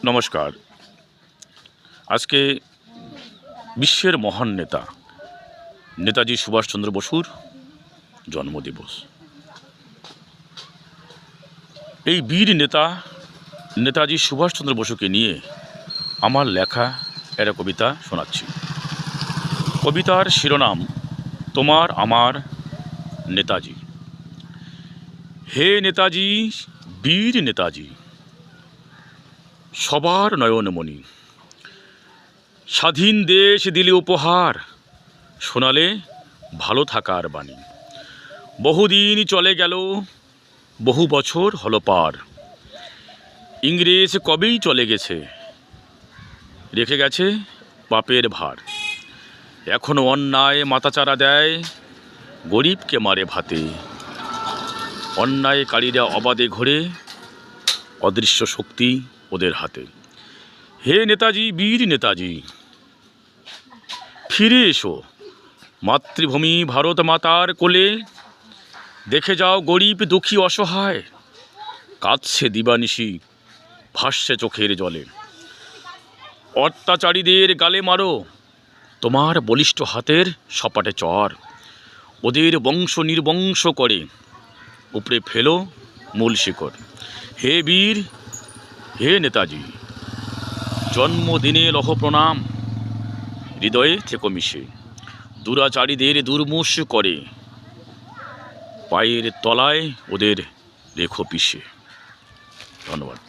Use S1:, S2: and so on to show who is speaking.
S1: নমস্কার। আজকে বিশ্বের মহান নেতা নেতাজি সুভাষচন্দ্র বসুর জন্মদিবস। এই বীর নেতা নেতাজি সুভাষচন্দ্র বসুকে নিয়ে আমার লেখা একটা কবিতা শোনাচ্ছি। কবিতার শিরোনাম তোমার আমার নেতাজি। হে নেতাজি, বীর নেতাজি, সবার নয়নমণি, স্বাধীন দেশ দিলে উপহার, শোনালে ভালো থাকার বাণী। বহুদিন চলে গেল, বহু বছর হলো পার, ইংরেজ কবেই চলে গেছে, রেখে গেছে পাপের ভার। এখনো অন্যায় মাথাচাড়া দেয়, গরিবকে মারে ভাতে, অন্যায়কারীরা অবাধে ঘোরে, অদৃশ্য শক্তি ওদের হাতে। হে নেতাজি, বীর নেতাজি, ফিরে এসো মাতৃভূমি ভারত মাতার কোলে, দেখে যাও গরিব দুঃখী অসহায়, কাঁদছে দিবানিশি, ভাসছে চোখের জলে। অত্যাচারীদের গালে মারো তোমার বলিষ্ঠ হাতের সপাটে চর, ওদের বংশ নির্বংশ করে উপরে ফেলো মূল শিকড়। হে বীর, হে নেতাজি, জন্মদিনে লহ প্রণাম, হৃদয়ে থেকো মিশে, দুরাচারীদের দুর্মুষ করে, পায়ের তলায় ওদের রেখো পিষে। ধন্যবাদ।